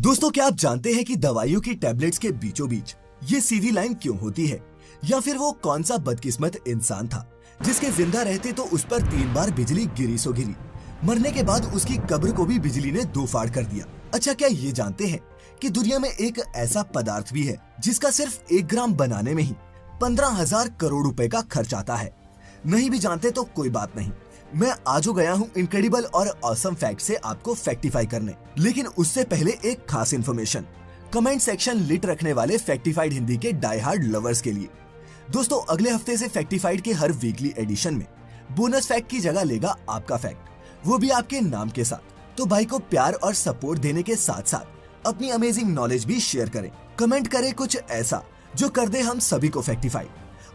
दोस्तों, क्या आप जानते हैं कि दवाइयों की टैबलेट्स के बीचों बीच ये सीधी लाइन क्यों होती है? या फिर वो कौन सा बदकिस्मत इंसान था जिसके जिंदा रहते तो उस पर 3 बार बिजली गिरी सो गिरी, मरने के बाद उसकी कब्र को भी बिजली ने 2 फाड़ कर दिया। अच्छा, क्या ये जानते हैं कि दुनिया में एक ऐसा पदार्थ भी है जिसका सिर्फ 1 ग्राम बनाने में ही 15,000 करोड़ रुपए का खर्च आता है? नहीं भी जानते तो कोई बात नहीं, मैं आज गया हूँ इनक्रेडिबल और ऑसम फैक्ट से आपको फैक्टिफाई करने। लेकिन उससे पहले एक खास इन्फॉर्मेशन कमेंट सेक्शन लिट रखने वाले फैक्टिफाइड हिंदी के डाई हार्ड लवर्स के लिए। दोस्तों, अगले हफ्ते से फैक्टिफाइड के हर वीकली एडिशन में बोनस फैक्ट की जगह लेगा आपका फैक्ट, वो भी आपके नाम के साथ। तो भाई को प्यार और सपोर्ट देने के साथ साथ अपनी अमेजिंग नॉलेज भी शेयर करें, कमेंट करें कुछ ऐसा जो कर दे हम सभी को फैक्टिफाई।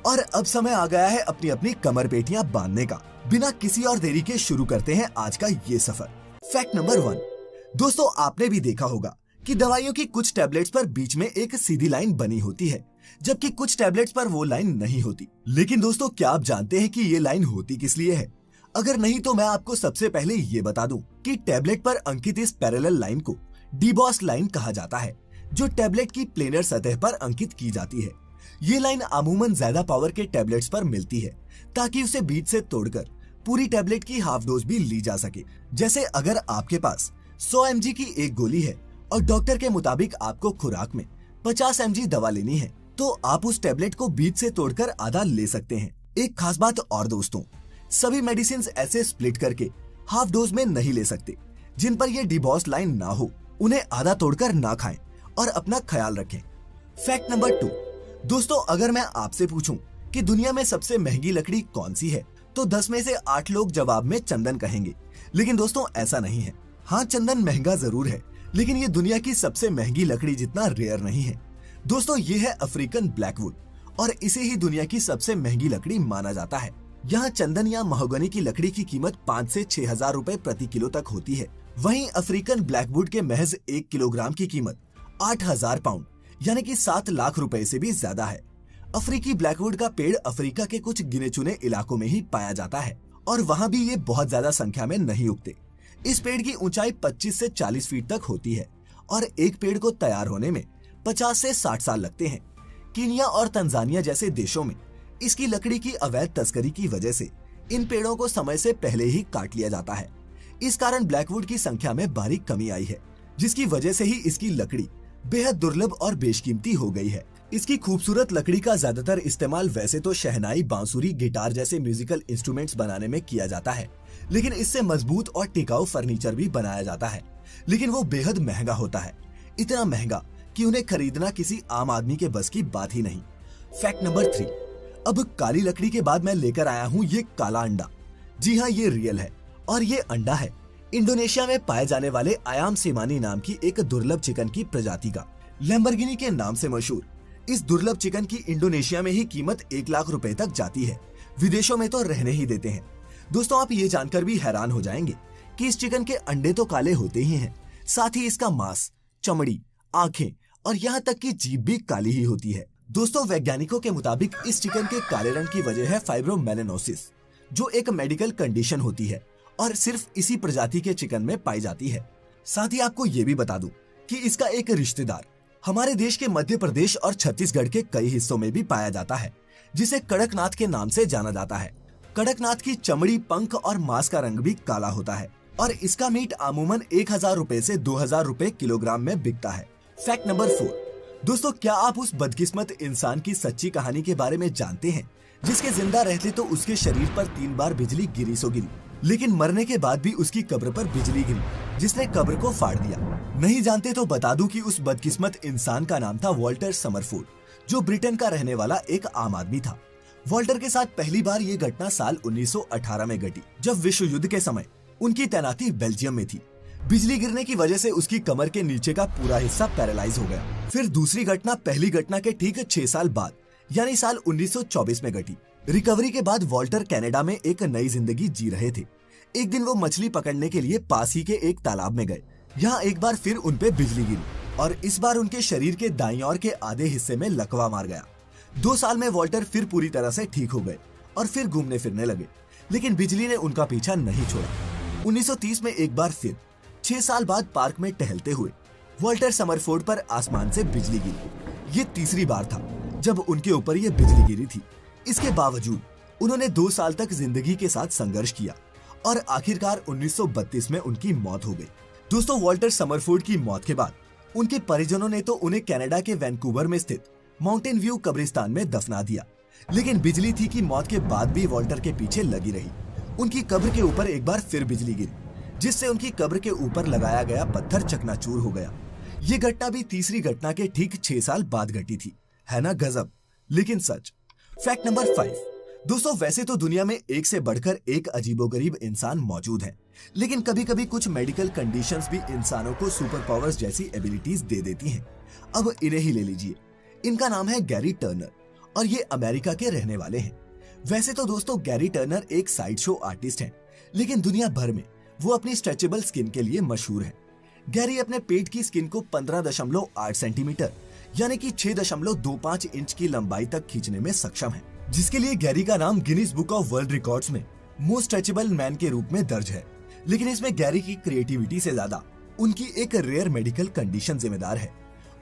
और अब समय आ गया है अपनी अपनी कमर पेटियां बांधने का। बिना किसी और देरी के शुरू करते हैं आज का ये सफर। Fact number 1। दोस्तों, आपने भी देखा होगा कि दवाइयों की कुछ टैबलेट्स पर बीच में एक सीधी लाइन बनी होती है, जबकि कुछ टैबलेट्स पर वो लाइन नहीं होती। लेकिन दोस्तों, क्या आप जानते हैं कि ये लाइन होती किस लिए है? अगर नहीं तो मैं आपको सबसे पहले ये बता दूं कि टैबलेट पर अंकित इस पैरेलल लाइन को डीबॉस लाइन कहा जाता है, जो टैबलेट की प्लेनर सतह पर अंकित की जाती है। ये लाइन अमूमन ज्यादा पावर के टैबलेट्स पर मिलती है ताकि उसे बीच से तोड़कर पूरी टैबलेट की हाफ डोज भी ली जा सके। जैसे अगर आपके पास 100 mg की एक गोली है और डॉक्टर के मुताबिक आपको खुराक में 50 mg दवा लेनी है, तो आप उस टैबलेट को बीच से तोड़कर आधा ले सकते हैं। एक खास बात और दोस्तों, सभी मेडिसिन ऐसे स्प्लिट करके हाफ डोज में नहीं ले सकते। जिन पर यह डिबॉस लाइन ना हो, उन्हें आधा तोड़कर ना खाएं और अपना ख्याल रखें। Fact number 2। दोस्तों, अगर मैं आपसे पूछूं कि दुनिया में सबसे महंगी लकड़ी कौन सी है, तो 10 में से 8 लोग जवाब में चंदन कहेंगे। लेकिन दोस्तों, ऐसा नहीं है। हाँ, चंदन महंगा जरूर है, लेकिन ये दुनिया की सबसे महंगी लकड़ी जितना रेयर नहीं है। दोस्तों, ये है अफ्रीकन ब्लैकवुड और इसे ही दुनिया की सबसे महंगी लकड़ी माना जाता है। यहाँ चंदन या महोगनी की लकड़ी की कीमत 5 से 6,000 रुपए प्रति किलो तक होती है। वहीं अफ्रीकन ब्लैकवुड के महज 1 किलोग्राम की कीमत 8,000 पाउंड यानी कि 7 लाख रुपए से भी ज्यादा है। अफ्रीकी ब्लैकवुड का पेड़ अफ्रीका के कुछ गिने चुने इलाकों में ही पाया जाता है और वहाँ भी ये बहुत ज्यादा संख्या में नहीं उगते। इस पेड़ की ऊंचाई 25 से 40 फीट तक होती है और एक पेड़ को तैयार होने में 50 से 60 साल लगते हैं। कीनिया और तंजानिया जैसे देशों में इसकी लकड़ी की अवैध तस्करी की वजह से इन पेड़ों को समय से पहले ही काट लिया जाता है। इस कारण ब्लैकवुड की संख्या में बारीक कमी आई है, जिसकी वजह से ही इसकी लकड़ी बेहद दुर्लभ और बेशकीमती हो गई है। इसकी खूबसूरत लकड़ी का ज्यादातर इस्तेमाल वैसे तो शहनाई, बांसुरी, गिटार जैसे म्यूजिकल इंस्ट्रूमेंट्स बनाने में किया जाता है, लेकिन इससे मजबूत और टिकाऊ फर्नीचर भी बनाया जाता है। लेकिन वो बेहद महंगा होता है, इतना महंगा कि उन्हें खरीदना किसी आम आदमी के बस की बात ही नहीं। Fact number 3। अब काली लकड़ी के बाद मैं लेकर आया हूँ ये काला अंडा। जी हाँ, ये रियल है और ये अंडा है इंडोनेशिया में पाए जाने वाले आयाम सेमानी नाम की एक दुर्लभ चिकन की प्रजाति का। लैम्बोर्गिनी के नाम से मशहूर इस दुर्लभ चिकन की इंडोनेशिया में ही कीमत 1 लाख रुपए तक जाती है। विदेशों में तो रहने ही देते हैं। दोस्तों, आप ये जानकर भी हैरान हो जाएंगे कि इस चिकन के अंडे तो काले होते ही हैं, साथ ही इसका मांस, चमड़ी, आंखें और यहाँ तक की जीभ भी काली ही होती है। दोस्तों, वैज्ञानिकों के मुताबिक इस चिकन के काले रंग की वजह है फाइब्रोमेलेनोसिस, जो एक मेडिकल कंडीशन होती है और सिर्फ इसी प्रजाति के चिकन में पाई जाती है। साथ ही आपको ये भी बता दूं कि इसका एक रिश्तेदार हमारे देश के मध्य प्रदेश और छत्तीसगढ़ के कई हिस्सों में भी पाया जाता है, जिसे कड़कनाथ के नाम से जाना जाता है। कड़कनाथ की चमड़ी, पंख और मांस का रंग भी काला होता है और इसका मीट अमूमन 1,000 रुपए से 2,000 रुपए किलोग्राम में बिकता है। Fact number 4। दोस्तों, क्या आप उस बदकिस्मत इंसान की सच्ची कहानी के बारे में जानते हैं जिसके जिंदा रहते तो उसके शरीर पर 3 बार बिजली गिरी सो गिरी, लेकिन मरने के बाद भी उसकी कब्र पर बिजली गिरी जिसने कब्र को फाड़ दिया? नहीं जानते तो बता दूं कि उस बदकिस्मत इंसान का नाम था वॉल्टर समरफोर्ड, जो ब्रिटेन का रहने वाला एक आम आदमी था। वॉल्टर के साथ पहली बार ये घटना साल 1918 में घटी, जब विश्व युद्ध के समय उनकी तैनाती बेल्जियम में थी। बिजली गिरने की वजह से उसकी कमर के नीचे का पूरा हिस्सा पैरालाइज हो गया। फिर दूसरी घटना पहली घटना के ठीक 6 साल बाद यानी साल 1924 में घटी। रिकवरी के बाद वॉल्टर कनाडा में एक नई जिंदगी जी रहे थे। एक दिन वो मछली पकड़ने के लिए पास ही के एक तालाब में गए। यहाँ एक बार फिर उन पे बिजली गिरी और इस बार उनके शरीर के दाईं ओर के आधे हिस्से में लकवा मार गया। 2 साल में वॉल्टर फिर पूरी तरह से ठीक हो गए और फिर घूमने फिरने लगे, लेकिन बिजली ने उनका पीछा नहीं छोड़ा। 1930 में एक बार फिर 6 साल बाद पार्क में टहलते हुए वॉल्टर समरफोर्ड पर आसमान से बिजली गिरी। ये तीसरी बार था जब उनके ऊपर ये बिजली गिरी थी। इसके बावजूद उन्होंने 2 साल तक जिंदगी के साथ संघर्ष किया और आखिरकार 1932 में उनकी मौत हो गई। दोस्तों, वॉल्टर समरफोर्ड की मौत के बाद उनके परिजनों ने तो उन्हें कनाडा के वैंकूवर में स्थित माउंटेन व्यू कब्रिस्तान में दफना दिया, लेकिन बिजली थी कि मौत के बाद भी वॉल्टर के पीछे लगी रही। उनकी कब्र के ऊपर एक बार फिर बिजली गिरी, जिससे उनकी कब्र के ऊपर लगाया गया पत्थर चकनाचूर हो गया। ये घटना भी तीसरी घटना के ठीक 6 साल बाद घटी थी। है ना गजब, लेकिन सच। Fact number 5। दोस्तों, वैसे तो दुनिया में एक से बढ़कर एक अजीबोगरीब इंसान मौजूद है, लेकिन कभी कभी कुछ मेडिकल कंडीशंस भी इंसानों को सुपर पावर्स जैसी एबिलिटीज दे देती हैं। अब इन्हें ही ले लीजिए। इनका नाम है गैरी टर्नर और ये अमेरिका के रहने वाले हैं। वैसे तो दोस्तों, गैरी टर्नर एक साइड शो आर्टिस्ट हैं, लेकिन दुनिया भर में वो अपनी स्ट्रेचेबल स्किन के लिए मशहूर है। गैरी अपने पेट की स्किन को 15.8 सेंटीमीटर यानी कि 6.25 इंच की लंबाई तक खींचने में सक्षम है, जिसके लिए गैरी का नाम Guinness book of world records में मोस्ट स्ट्रेचेबल मैन के रूप में दर्ज है। लेकिन इसमें गैरी की क्रिएटिविटी से ज्यादा उनकी एक रेयर मेडिकल कंडीशन जिम्मेदार है।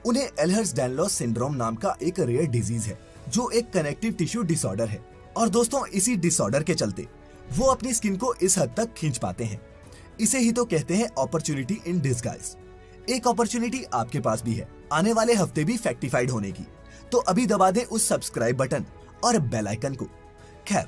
उन्हें एल्हर्स-डायनलॉस सिंड्रोम नाम का एक रेयर डिजीज है, जो एक कनेक्टिव टिश्यू डिसऑर्डर है। और दोस्तों, इसी डिसऑर्डर के चलते वो अपनी स्किन को इस हद तक खींच पाते हैं। इसे ही तो कहते हैं अपॉर्चुनिटी इन डिस्गाइज। एक अपॉर्चुनिटी आपके पास भी है आने वाले हफ्ते भी फैक्टिफाइड होने की, तो अभी दबा दे उस सब्सक्राइब बटन और बेल आइकन को। खैर,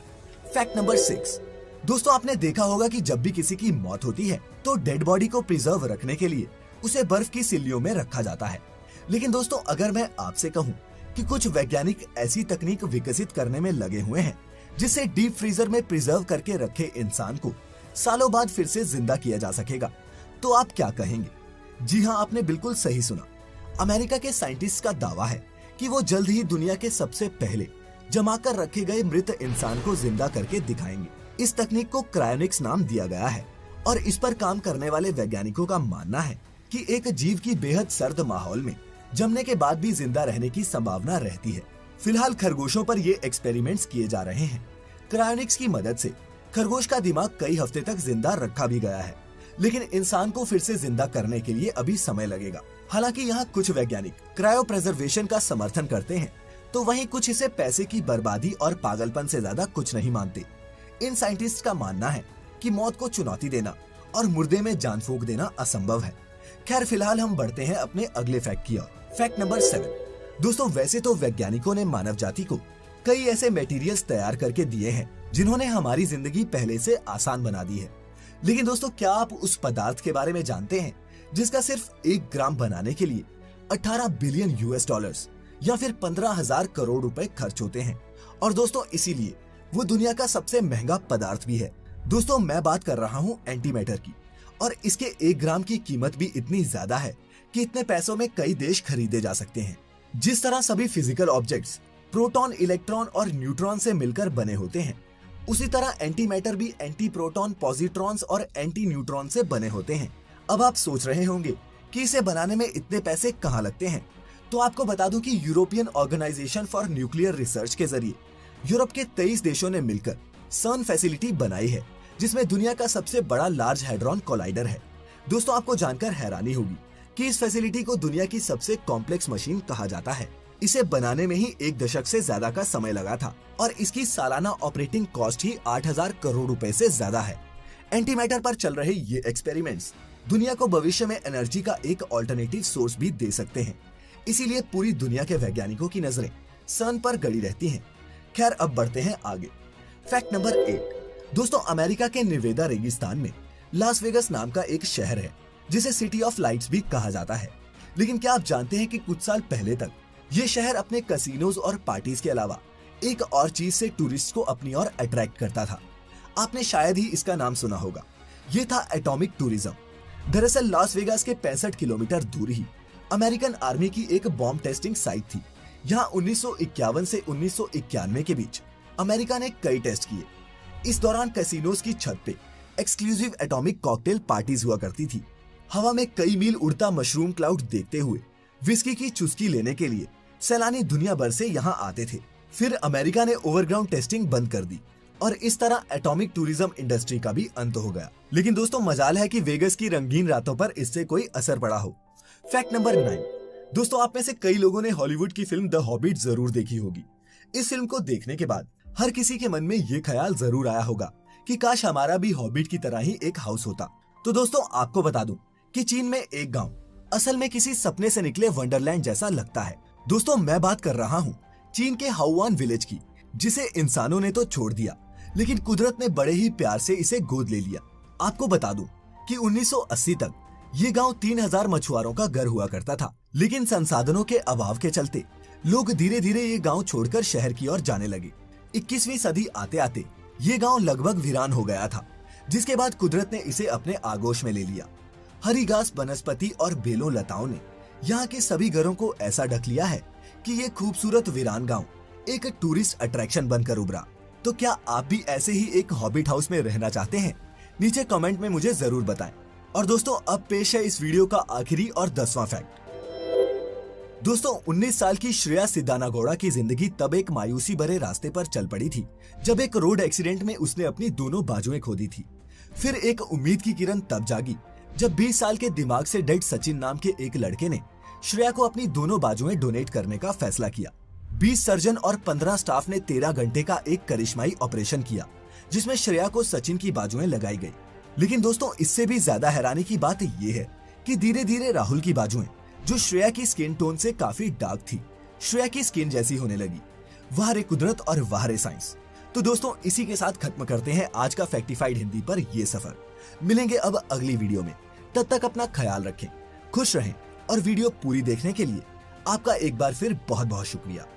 फैक्ट नंबर 6। दोस्तों, आपने देखा होगा कि जब भी किसी की मौत होती है तो डेड बॉडी को प्रिजर्व रखने के लिए उसे बर्फ की सिल्लियों में रखा जाता है। लेकिन दोस्तों, अगर मैं आपसे कहूँ कि कुछ वैज्ञानिक ऐसी तकनीक विकसित करने में लगे हुए हैं जिससे डीप फ्रीजर में प्रिजर्व करके रखे इंसान को सालों बाद फिर से जिंदा किया जा सकेगा, तो आप क्या कहेंगे? जी हाँ, आपने बिल्कुल सही सुना। अमेरिका के साइंटिस्ट का दावा है कि वो जल्द ही दुनिया के सबसे पहले जमा कर रखे गए मृत इंसान को जिंदा करके दिखाएंगे। इस तकनीक को क्रायोनिक्स नाम दिया गया है और इस पर काम करने वाले वैज्ञानिकों का मानना है कि एक जीव की बेहद सर्द माहौल में जमने के बाद भी जिंदा रहने की संभावना रहती है। फिलहाल खरगोशों पर ये एक्सपेरिमेंट्स किए जा रहे हैं। क्रायोनिक्स की मदद से खरगोश का दिमाग कई हफ्ते तक जिंदा रखा भी गया है, लेकिन इंसान को फिर से जिंदा करने के लिए अभी समय लगेगा। हालांकि यहाँ कुछ वैज्ञानिक क्रायो प्रिजर्वेशन का समर्थन करते हैं, तो वहीं कुछ इसे पैसे की बर्बादी और पागलपन से ज्यादा कुछ नहीं मानते। इन साइंटिस्ट का मानना है कि मौत को चुनौती देना और मुर्दे में जान फूंक देना असंभव है। खैर, फिलहाल हम बढ़ते हैं अपने अगले फैक्ट की ओर। Fact number 7। दोस्तों, वैसे तो वैज्ञानिकों ने मानव जाति को कई ऐसे मटेरियल्स तैयार करके दिए हैं जिन्होंने हमारी जिंदगी पहले से आसान बना दी है, लेकिन दोस्तों, क्या आप उस पदार्थ के बारे में जानते हैं जिसका सिर्फ 1 ग्राम बनाने के लिए 18 बिलियन US डॉलर्स या फिर 15,000 करोड़ रुपए खर्च होते हैं? और दोस्तों, इसीलिए वो दुनिया का सबसे महंगा पदार्थ भी है। दोस्तों, मैं बात कर रहा हूँ एंटीमैटर की, और इसके 1 ग्राम की कीमत भी इतनी ज्यादा है कि इतने पैसों में कई देश खरीदे जा सकते हैं। जिस तरह सभी फिजिकल ऑब्जेक्ट्स प्रोटॉन, इलेक्ट्रॉन और न्यूट्रॉन से मिलकर बने होते हैं, उसी तरह एंटीमैटर भी एंटी प्रोटॉन, पॉजिट्रॉन्स और एंटी न्यूट्रॉन से बने होते हैं। अब आप सोच रहे होंगे कि इसे बनाने में इतने पैसे कहाँ लगते हैं, तो आपको बता दूं कि European organisation for nuclear research के जरिए यूरोप के 23 देशों ने मिलकर सर्न फैसिलिटी बनाई है, जिसमें दुनिया का सबसे बड़ा लार्ज हैड्रॉन कोलाइडर है। दोस्तों, आपको जानकर हैरानी होगी कि इस फैसिलिटी को दुनिया की सबसे कॉम्प्लेक्स मशीन कहा जाता है। इसे बनाने में ही 1 दशक से ज्यादा का समय लगा था और इसकी सालाना ऑपरेटिंग कॉस्ट ही 8,000 करोड़ रुपए से ज्यादा है। एंटीमैटर पर चल रहे ये एक्सपेरिमेंट्स दुनिया को भविष्य में एनर्जी का एक ऑल्टरनेटिव सोर्स भी दे सकते हैं। इसीलिए पूरी दुनिया के वैज्ञानिकों की नजरें सर्न पर गड़ी रहती हैं। खैर, अब बढ़ते हैं आगे। Fact number 8। दोस्तों, अमेरिका के निवेदा रेगिस्तान में लास वेगस नाम का एक शहर है जिसे सिटी ऑफ लाइट्स भी कहा जाता है। लेकिन क्या आप जानते हैं कि कुछ साल पहले तक ये शहर अपने कैसीनोज और पार्टीज के अलावा एक और चीज से टूरिस्ट को अपनी ओर अट्रैक्ट करता था। आपने शायद ही इसका नाम सुना होगा। ये था एटॉमिक टूरिज्म। दरअसल लास वेगास के 65 किलोमीटर दूर ही अमेरिकन आर्मी की एक बॉम्ब टेस्टिंग साइट थी। यहाँ 1951 से 1991 के बीच अमेरिका ने कई टेस्ट किए। इस दौरान कैसीनोज की छत पे एक्सक्लूसिव एटॉमिक कॉकटेल पार्टीज हुआ करती थी। हवा में कई मील उड़ता मशरूम क्लाउड देखते हुए विस्की की चुस्की लेने के लिए सैलानी दुनिया भर से यहाँ आते थे। फिर अमेरिका ने ओवरग्राउंड टेस्टिंग बंद कर दी और इस तरह एटॉमिक टूरिज्म इंडस्ट्री का भी अंत हो गया। लेकिन दोस्तों, मजाल है कि वेगस की रंगीन रातों पर इससे कोई असर पड़ा हो। Fact number 9। दोस्तों, आप में से कई लोगों ने हॉलीवुड की फिल्म द हॉबिट जरूर देखी होगी। इस फिल्म को देखने के बाद हर किसी के मन में ये ख्याल जरूर आया होगा कि काश हमारा भी हॉबिट की तरह ही एक हाउस होता। तो दोस्तों, आपको बता दूं कि चीन में एक गांव असल में किसी सपने से निकले वंडरलैंड जैसा लगता है। दोस्तों, मैं बात कर रहा हूँ चीन के हाउआन विलेज की, जिसे इंसानों ने तो छोड़ दिया, लेकिन कुदरत ने बड़े ही प्यार से इसे गोद ले लिया। आपको बता दूं कि 1980 तक ये गांव 3000 मछुआरों का घर हुआ करता था, लेकिन संसाधनों के अभाव के चलते लोग धीरे धीरे ये गांव छोड़कर शहर की ओर जाने लगे। 21वीं सदी आते आते ये गांव लगभग वीरान हो गया था, जिसके बाद कुदरत ने इसे अपने आगोश में ले लिया। हरी घास, वनस्पति और बेलों लताओं ने यहाँ के सभी घरों को ऐसा ढक लिया है कि ये खूबसूरत वीरान गांव एक टूरिस्ट अट्रैक्शन बनकर उभरा। तो क्या आप भी ऐसे ही एक हॉबिट हाउस में रहना चाहते हैं? नीचे कमेंट में मुझे जरूर बताएं। और दोस्तों, अब पेश है इस वीडियो का आखिरी और 10वां फैक्ट। दोस्तों, 19 साल की श्रेया सिद्धानागौड़ा की जिंदगी तब एक मायूसी भरे रास्ते पर चल पड़ी थी जब एक रोड एक्सीडेंट में उसने अपनी दोनों बाजुएं खो दी थी। फिर एक उम्मीद की किरण तब जागी जब 20 साल के दिमाग से डेड सचिन नाम के एक लड़के ने श्रेया को अपनी दोनों बाजुएं डोनेट करने का फैसला किया। 20 सर्जन और 15 स्टाफ ने 13 घंटे का एक करिश्माई ऑपरेशन किया, जिसमें श्रेया को सचिन की बाजुएं लगाई गई। लेकिन दोस्तों, इससे भी ज्यादा हैरानी की बात ये है कि धीरे धीरे राहुल की बाजुएं, जो श्रेया की स्किन टोन से काफी डार्क थी, श्रेया की स्किन जैसी होने लगी। वाह रे कुदरत और वाह रे साइंस। तो दोस्तों, इसी के साथ खत्म करते हैं आज का फैक्टिफाइड हिंदी पर ये सफर। मिलेंगे अब अगली वीडियो में। तब तक अपना ख्याल रखें, खुश रहें और वीडियो पूरी देखने के लिए आपका एक बार फिर बहुत बहुत शुक्रिया।